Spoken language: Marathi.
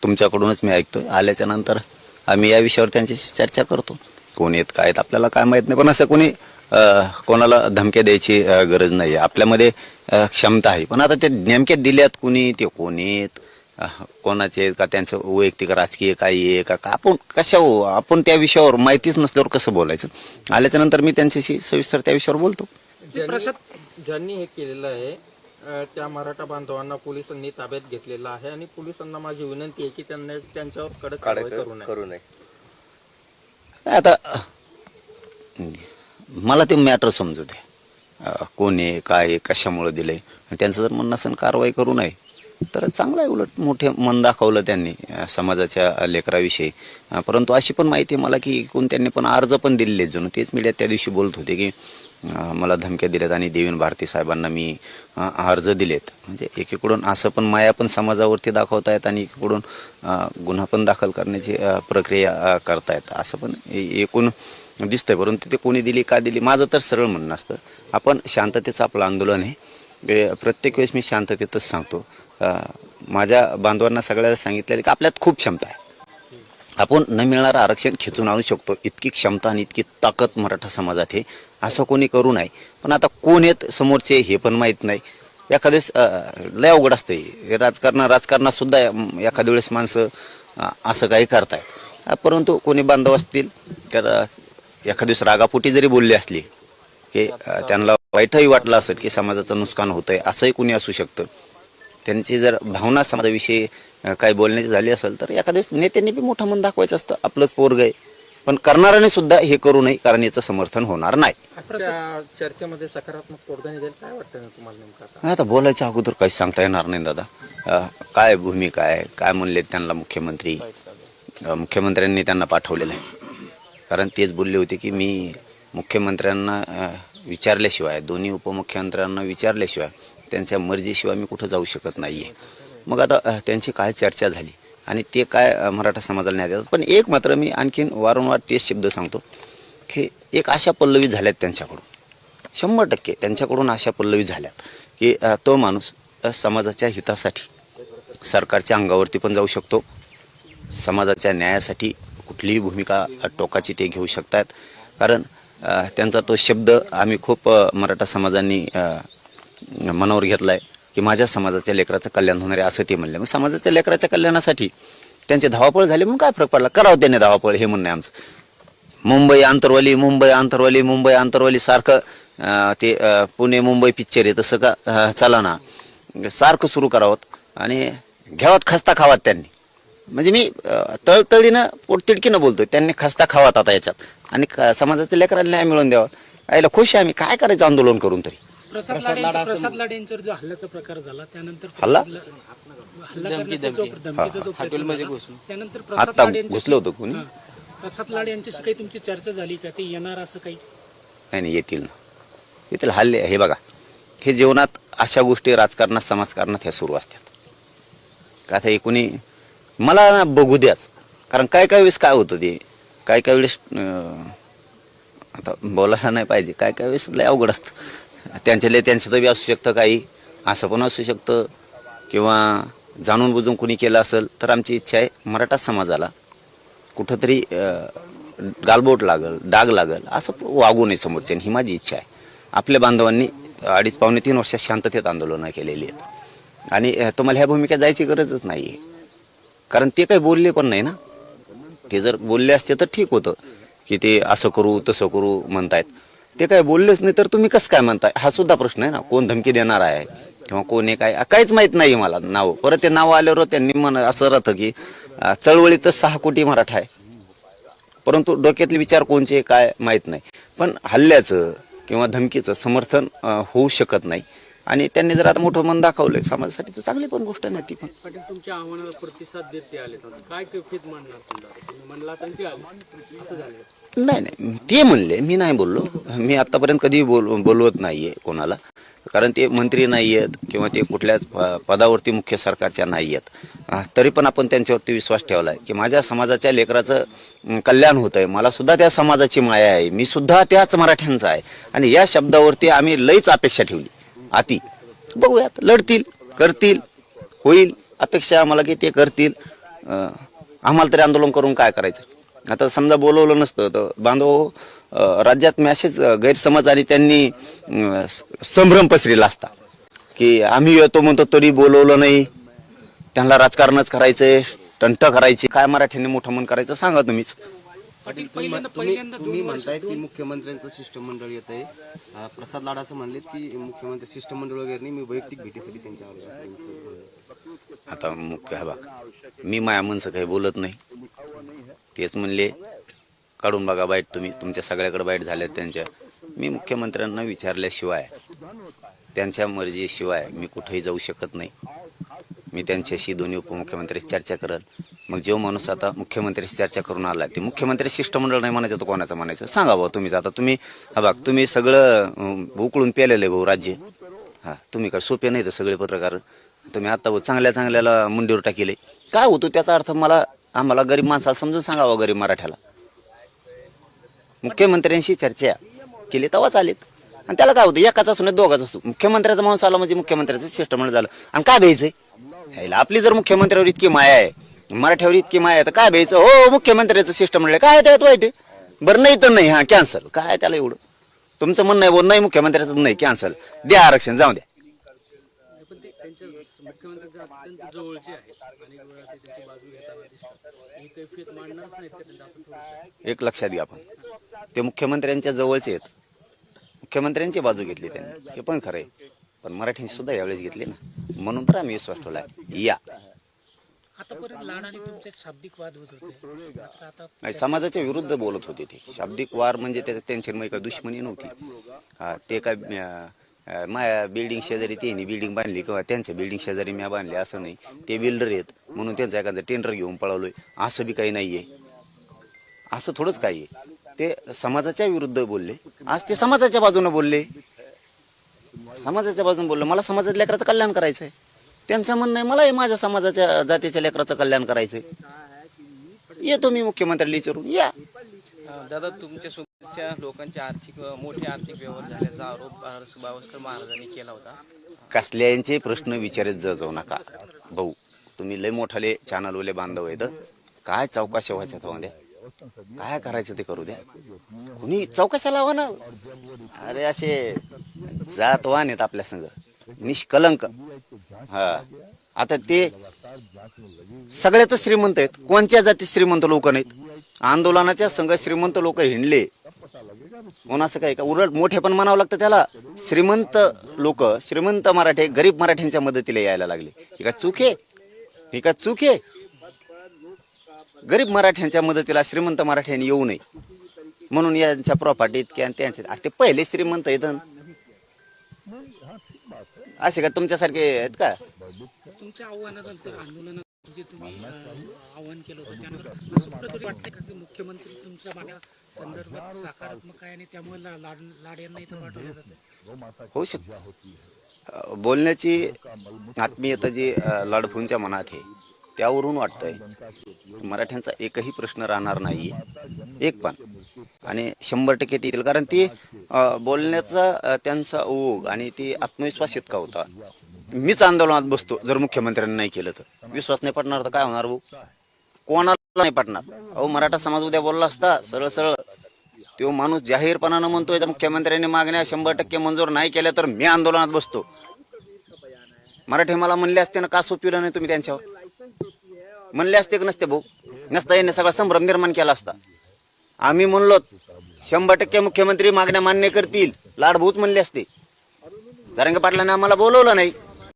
तुमच्याकडूनच मी ऐकतोय. आल्याच्या नंतर आम्ही या विषयावर त्यांच्याशी चर्चा करतो. कोण आहेत काय आहेत आपल्याला काय माहीत नाही, पण असं कोणी कोणाला धमक्या द्यायची गरज नाही आहे. आपल्यामध्ये क्षमता आहे, पण आता ते नेमक्या दिल्यात कुणी, ते कोण आहेत, कोणाचे आहेत का, त्यांचं वैयक्तिक राजकीय काही आहे का, आपण आपण त्या विषयावर माहितीच नसल्यावर कसं बोलायचं. आल्याच्या नंतर मी त्यांच्याशी सविस्तर त्या विषयावर बोलतो. ज्यांनी हे केलेलं आहे त्या मराठा बांधवांना पोलिसांनी ताब्यात घेतलेलं आहे आणि पोलिसांना माझी विनंती आहे की त्यांना त्यांच्यावर कडक कारवाई करू नये. आता मला ते मॅटर समजू दे, कोण आहे काय आहे, कशामुळे दिलंय. त्यांचं जर म्हणणं असेल कारवाई करू नये तर चांगलं आहे. उलट मोठे मन दाखवलं त्यांनी समाजाच्या लेकराविषयी. परंतु अशी पण माहिती आहे मला की कोण त्यांनी पण अर्ज पण दिलेले जणू. तेच मीडियात त्या दिवशी बोलत होते की मला धमक्या दिल्यात आणि देवेंद्र भारती साहेबांना मी अर्ज दिलेत. म्हणजे एकीकडून असं पण माया पण समाजावरती दाखवतायत आणि एकीकडून गुन्हा पण दाखल करण्याची प्रक्रिया करतायत, असं पण एकूण दिसतंय. परंतु ते कोणी दिली का दिली, माझं तर सरळ म्हणणं असतं आपण शांततेचं आपलं आंदोलन आहे. प्रत्येक वेळेस मी शांततेतच सांगतो. माझ्या बांधवांना सगळ्याला सांगितलेलं की आपल्यात खूप क्षमता आहे, आपण न मिळणारं आरक्षण खेचून आणू शकतो. इतकी क्षमता आणि इतकी ताकद मराठा समाजात आहे, असं कोणी करू नये. पण आता कोण आहेत समोरचे हे पण माहीत नाही. एखाद्या वेळेस लय अवघड असते राजकारणात सुद्धा एखाद्या वेळेस माणसं असं काही करतायत. परंतु कोणी बांधव असतील तर एखाद्या दिवस रागापोटी जरी बोलले असली की त्यांना वाईटही वाटलं असेल की समाजाचं नुकसान होतंय, असंही कोणी असू शकतं. त्यांची जर भावना समाजाविषयी काही बोलण्याची झाली असेल तर एखाद्या वेळेस नेत्यांनी बी मोठं मन दाखवायचं असतं, आपलंच पोरग आहे. पण करणाऱ्याने सुद्धा हे करू नये, कारण याचं समर्थन होणार नाही. चर्चेमध्ये सकारात्मक तोडगा निघेल काय वाटतं तुम्हाला नेमकं? आता बोलायच्या अगोदर काही सांगता येणार नाही दादा. काय भूमिका आहे, काय म्हणले त्यांना मुख्यमंत्र्यांनी त्यांना पाठवलेलं आहे. कारण तेच बोलले होते की मी मुख्यमंत्र्यांना विचारल्याशिवाय, दोन्ही उपमुख्यमंत्र्यांना विचारल्याशिवाय, त्यांच्या मर्जीशिवाय मी कुठं जाऊ शकत नाही आहे. मग आता त्यांची काय चर्चा झाली आणि ते काय मराठा समाजाला न्याय देतात. पण एक मात्र मी आणखीन वारंवार तेच शब्द सांगतो की एक आशा पल्लवी झाल्यात त्यांच्याकडून, 100% त्यांच्याकडून आशा पल्लवी झाल्यात की तो माणूस समाजाच्या हितासाठी सरकारच्या अंगावरती पण जाऊ शकतो. समाजाच्या न्यायासाठी कुठलीही भूमिका टोकाची ते घेऊ शकतात. कारण त्यांचा तो शब्द आम्ही खूप मराठा समाजांनी मनावर घेतला आहे की माझ्या समाजाच्या लेकराचं कल्याण होणार आहे, असं ते म्हणले. मग समाजाच्या लेकराच्या कल्याणासाठी त्यांचे धावापळ झाले म्हणून काय फरक पडला, करावं त्याने धावापळ, हे म्हणणं आहे आमचं. मुंबई आंतरवाली सारखं ते पुणे मुंबई पिक्चर आहे तसं का चला ना, सारखं सुरू करावं आणि घ्यावात खस्ता खावात त्यांनी. म्हणजे मी तळतळीनं पोटतिडकीनं बोलतोय, त्यांनी खस्ता खावात आता याच्यात आणि समाजाच्या लेकराला न्याय मिळवून द्यावा. यायला खुश आहे आम्ही, काय करायचं आंदोलन करून तरी. प्रसाद लाड यांच्यावर जो हल्ल्याचा प्रकार झाला त्यानंतर आता घुसलं होतं कोणी. प्रसाद लाड यांच्याशी काही तुमची चर्चा झाली का, ते येणार असं काही? नाही येतील हल्ले. हे बघा, हे जीवनात अशा गोष्टी राजकारणात समाजकारणात ह्या सुरू असतात का. आता हे कोणी मला ना बघू द्याच, कारण काय वेळेस काय होतं ते काय वेळेस आता बोलायला नाही पाहिजे, काय वेळेस लय अवघड असतं. त्यांचं बी असू शकतं, काही असं पण असू शकतं किंवा जाणून बुजून कोणी केलं असेल. तर आमची इच्छा आहे मराठा समाजाला कुठंतरी गालबोट लागल, डाग लागल असं वागू नये समोरच्याने, ही माझी इच्छा आहे. आपल्या बांधवांनी 2.5-3 वर्षात शांततेत आंदोलनं केलेली आहेत आणि तुम्हाला ह्या भूमिका जायची गरजच नाही आहे. कारण ते काही बोलले पण नाही ना. ते जर बोलले असते तर ठीक होतं की ते असं करू तसं करू म्हणतायत. ते काय बोललेच नाही तर तुम्ही कसं काय म्हणताय, हा सुद्धा प्रश्न आहे ना. कोण धमकी देणार आहे किंवा कोण आहे काय, काहीच माहीत नाही मला नाव. परत ते नाव आल्यावर त्यांनी असं राहतं की चळवळीतच 6 कोटी मराठा आहे, परंतु डोक्यातले विचार कोणचे काय माहीत नाही. पण हल्ल्याचं किंवा धमकीचं समर्थन होऊ शकत नाही आणि त्यांनी जर आता मोठं मन दाखवलंय समाजासाठी तर चांगली पण गोष्ट नाही ती पण. पाटील तुमच्या आव्हानाला प्रतिसाद देत ते आले, काय कैफियत मांडणार तुम्ही म्हणला तर ते आले असं झालं? नाही ते म्हणले, मी नाही बोललो. मी आत्तापर्यंत कधी बोलवत नाही आहे कोणाला, कारण ते मंत्री नाही आहेत किंवा ते कुठल्याच पदावरती मुख्य सरकारच्या नाही आहेत. तरी पण आपण त्यांच्यावरती विश्वास ठेवला आहे की माझ्या समाजाच्या लेकराचं कल्याण होतं आहे. मला सुद्धा त्या समाजाची माया आहे, मी सुद्धा त्याच मराठ्यांचा आहे आणि या शब्दावरती आम्ही लईच अपेक्षा ठेवली. आती बघूयात, लढतील, करतील, होईल. अपेक्षा आम्हाला की ते करतील आम्हाला तरी आंदोलन करून काय करायचं. आता समजा बोलवलं नसतं तर बांधव राज्यात मी असेच गैरसमज आणि त्यांनी संभ्रम पसरला असता की आम्ही येतो म्हणतो तरी बोलवलं नाही, त्यांना राजकारणच करायचंय, टंट करायची, काय मराठ्यांनी मोठं मन करायचं सांगा तुम्हीच. पाटील तुम्ही म्हणताय की मुख्यमंत्र्यांचं शिष्टमंडळ येत आहे. प्रसाद लाड असं म्हणले की मुख्यमंत्री शिष्टमंडळ वगैरे नाही, मी वैयक्तिक भेटीसाठी त्यांच्यावर असं. आता मुख्य हा बघ, मी माया मनचं काही बोलत नाही. तेच म्हणले काढून बघा बाईट, तुम्ही तुमच्या सगळ्याकडे बाईट झाल्यात त्यांच्या. मी मुख्यमंत्र्यांना विचारल्याशिवाय, त्यांच्या मर्जीशिवाय मी कुठेही जाऊ शकत नाही. मी त्यांच्याशी दोन्ही उपमुख्यमंत्र्यांशी चर्चा करल. मग जो माणूस आता मुख्यमंत्र्यांशी चर्चा करून आला ते मुख्यमंत्री शिष्टमंडळ नाही म्हणायचं तर कोणाचं म्हणायचं सांगा भाऊ तुम्हीच. आता तुम्ही हा बघ, तुम्ही सगळं उकळून पेलेलं आहे भाऊ राज्य. हां, तुम्ही काय सोपे नाही तर सगळे पत्रकार. तुम्ही आता चांगल्या चांगल्याला मुंडीवर टाकेले, काय होतो त्याचा अर्थ आम्हाला गरीब माणसाला समजून सांगावं. गरीब मराठ्याला मुख्यमंत्र्यांशी चर्चा केली तेव्हा चालेल. आणि त्याला काय होतं, एकाच असू नाही दोघाच असू. मुख्यमंत्र्याचा माणूस आला म्हणजे मुख्यमंत्र्याचं शिष्टमंडळ झालं. आणि काय भ्यायचंय, आपली जर मुख्यमंत्र्यावर इतकी माया आहे, मराठ्यावर इतकी माया आहे तर काय भ्यायचं. हो, मुख्यमंत्र्याचं शिष्टमंडळ काय त्यात वाईट आहे. बरं नाही तर नाही, हां कॅन्सल, काय त्याला एवढं. तुमचं म्हणणं आहे नाही मुख्यमंत्र्याचं नाही, कॅन्सल द्या आरक्षण, जाऊ द्या. पण ते त्यांच्या मुख्यमंत्र्यांच्या अत्यंत जवळचे आहेत आणि ते त्यांची बाजू घेताना दिसतात. ही कैफियत मांडणारच नाहीत का त्यांना, असं थोडं. एक लक्षात घ्या, आपण ते मुख्यमंत्र्यांच्या जवळचे आहेत, मुख्यमंत्र्यांची बाजू घेतली त्यांनी, हे पण खरं आहे. पण मराठ्यांची सुद्धा यावेळेस घेतली ना, म्हणून तर आम्ही विश्वास ठेवला. या आतापर्यंत लाड आणि तुमचे शाब्दिक वाद होत होते, आता नाही, समाजाच्या विरुद्ध बोलत होते ते. शाब्दिक वार म्हणजे त्यांच्यामध्ये काही दुश्मनी नव्हती. ते काय माया बिल्डिंग शेजारी त्यांनी बिल्डिंग बांधली किंवा त्यांच्या बिल्डिंग शेजारी मी बांधली असं नाही. ते बिल्डर आहेत म्हणून त्यांचं एखादं टेंडर घेऊन पळवलोय असं बी काही नाहीये. असं थोडंच काही आहे. ते समाजाच्या विरुद्ध बोलले, आज ते समाजाच्या बाजूने बोलले. समाजाच्या बाजूने बोलले, मला समाजाच्या लेकराचं कल्याण करायचं आहे. त्यांचं म्हणणं आहे मलाही माझ्या समाजाच्या जातीच्या लेकराचं कल्याण करायचंय. येतो मी मुख्यमंत्र्याला विचारून. या दादा, तुमच्या सोबतच्या लोकांचे मोठे आर्थिक व्यवहार झाल्याचा आरोप बावस्कर महाराजांनी केला होता. कसल्यांचे प्रश्न विचारत जाऊ नका भाऊ. तुम्ही लय मोठाले चॅनलवाले बांधव आहेत, काय चौकशा व्हायच्या तेव्हा द्या, काय करायचं ते करू द्या. कुणी चौकशा लावा ना. अरे असे जातवान आहेत आपल्या संग, निष्कलंक. हा, आता ते सगळ्यातच श्रीमंत आहेत. कोणत्या जातीत श्रीमंत लोक नाहीत. आंदोलनाच्या संघ श्रीमंत लोक हिंडले म्हणून असं काय का, उलट मोठे पण म्हणावं लागतं त्याला. श्रीमंत लोक, श्रीमंत मराठे गरीब मराठ्यांच्या मदतीला यायला लागले. ही काय चूक आहे, ही काय चूक आहे. गरीब मराठ्यांच्या मदतीला श्रीमंत मराठ्यांनी येऊ नये म्हणून यांच्या प्रॉपर्टीत किंवा त्यांच्या, ते पहिले श्रीमंत आहेत असे का तुमच्यासारखे आहेत का. तुमच्या आव्हानानंतर आंदोलनात जे तुम्ही आव्हान केलं होतं त्यानंतर असं कुठेतरी वाटतंय का की मुख्यमंत्री तुमच्या मागण्या संदर्भात सकारात्मक आहे आणि त्यामुळे लाड यांना इथं पाठवलं जातं. होऊ शकतं. बोलण्याची आत्मीयता जी लाडफूंच्या मनात आहे त्यावरून वाटतंय मराठ्यांचा एकही प्रश्न राहणार नाही, एक पण. आणि 100% ते येतील, कारण ती बोलण्याचा त्यांचा ओघ आणि ती आत्मविश्वास इतका होता. मीच आंदोलनात बसतो जर मुख्यमंत्र्यांनी नाही केलं तर. विश्वास नाही पडणार तर काय होणार भाऊ, कोणाला नाही पडणार. अहो, मराठा समाज उद्या बोलला असता सरळ सरळ. तो माणूस जाहीरपणानं म्हणतोय तर मुख्यमंत्र्यांनी मागण्या 100% मंजूर नाही केल्या तर मी आंदोलनात बसतो. मराठे मला म्हणले असते ना, का सोपविलं नाही तुम्ही त्यांच्यावर, म्हणले असते की नसते भाऊ. नसता यांनी सगळा संभ्रम निर्माण केला असता. आम्ही म्हणलो 100% मुख्यमंत्री मागण्या मान्य करतील, लाडभाऊच म्हणले असते. जरांगे पाटलांनी आम्हाला बोलवलं नाही.